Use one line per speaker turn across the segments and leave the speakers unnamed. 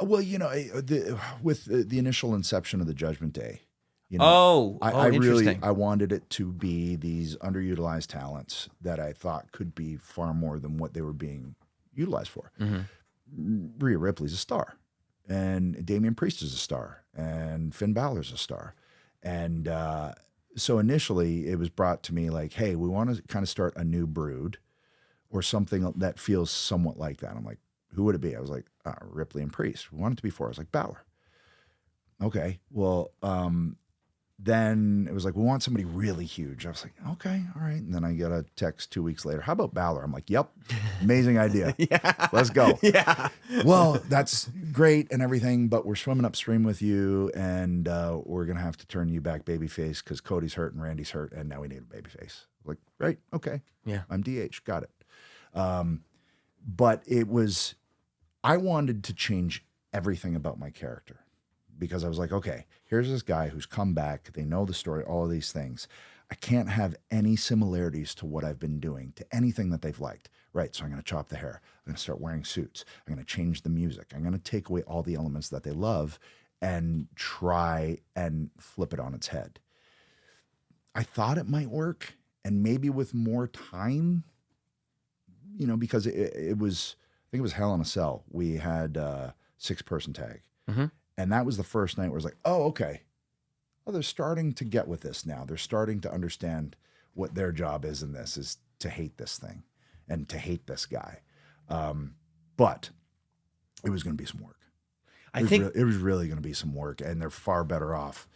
Well, with the initial inception of the Judgment Day, I
interesting.
I wanted it to be these underutilized talents that I thought could be far more than what they were being utilized for.
Mm-hmm.
Rhea Ripley's a star, and Damien Priest is a star, and Finn Balor's a star, and so initially it was brought to me like, hey, we want to kind of start a new brood or something that feels somewhat like that. I'm like, who would it be? I was like, Ripley and Priest. We want it to be four. I was like, Balor. Okay, well, then it was like, we want somebody really huge. I was like, okay, all right. And then I got a text 2 weeks later. How about Balor? I'm like, yep, amazing idea.
Yeah.
Let's go.
Yeah.
Well, that's great and everything, but we're swimming upstream with you, and we're going to have to turn you back babyface because Cody's hurt and Randy's hurt, and now we need a babyface. Like, right, okay.
Yeah.
I'm DH, got it. But it was, I wanted to change everything about my character. Because I was like, okay, here's this guy who's come back. They know the story, all of these things. I can't have any similarities to what I've been doing, to anything that they've liked. Right, so I'm going to chop the hair. I'm going to start wearing suits. I'm going to change the music. I'm going to take away all the elements that they love and try and flip it on its head. I thought it might work, and maybe with more time, because it was, I think it was Hell in a Cell. We had a 6-person tag.
Mm-hmm.
And that was the first night where it was like, oh, okay. Oh, they're starting to get with this now. They're starting to understand what their job is in this, is to hate this thing and to hate this guy. But it was going to be some work. It was really going to be some work, and they're far better off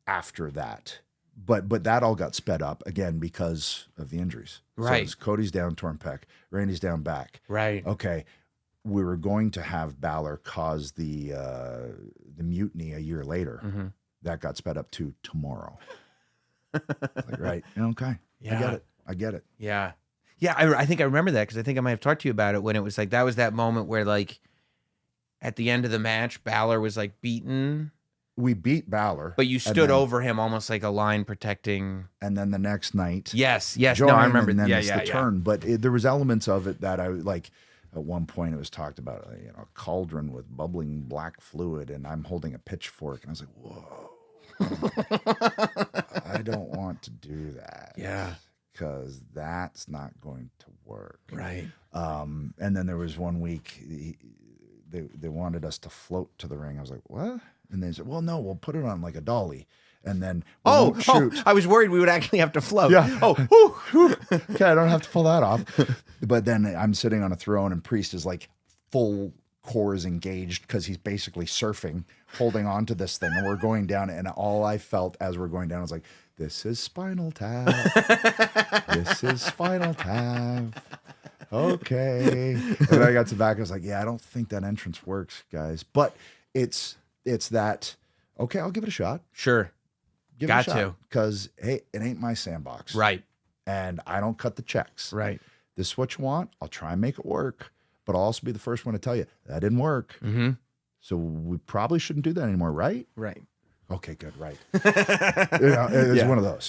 after that. But that all got sped up again because of the injuries.
Right.
So Cody's down torn pec, Randy's down back.
Right.
Okay. We were going to have Balor cause the mutiny a year later.
Mm-hmm.
That got sped up to tomorrow. Like, right. Okay.
Yeah.
I get it.
Yeah. Yeah. I think I remember that because I think I might have talked to you about it when it was like, that was that moment where like at the end of the match, Balor was like beaten.
We beat Balor.
But you stood over him almost like a line protecting.
And then the next night.
Yes.
Join,
No, I remember.
And then
Yeah,
it's the turn. But there was elements of it that I like. At one point, it was talked about, a cauldron with bubbling black fluid, and I'm holding a pitchfork, and I was like, whoa, I don't want to do that.
Yeah.
Because that's not going to work.
Right.
And then there was one week, they wanted us to float to the ring. I was like, what? And they said, well, no, we'll put it on like a dolly. And then shoot.
I was worried we would actually have to float.
Yeah. Okay, I don't have to pull that off. But then I'm sitting on a throne, and Priest is like full core is engaged because he's basically surfing, holding on to this thing, and we're going down. And all I felt as we're going down was like, this is Spinal Tap. This is Spinal Tap. Okay. And then I got to the back. I was like, yeah, I don't think that entrance works, guys. But it's that. Okay, I'll give it a shot.
Sure.
Give
Got
it a shot.
to.
Because, hey, it ain't my sandbox.
Right.
And I don't cut the checks.
Right.
This is what you want. I'll try and make it work. But I'll also be the first one to tell you, that didn't work.
Mm-hmm.
So we probably shouldn't do that anymore, right?
Right.
Okay, good, right. It's one of those.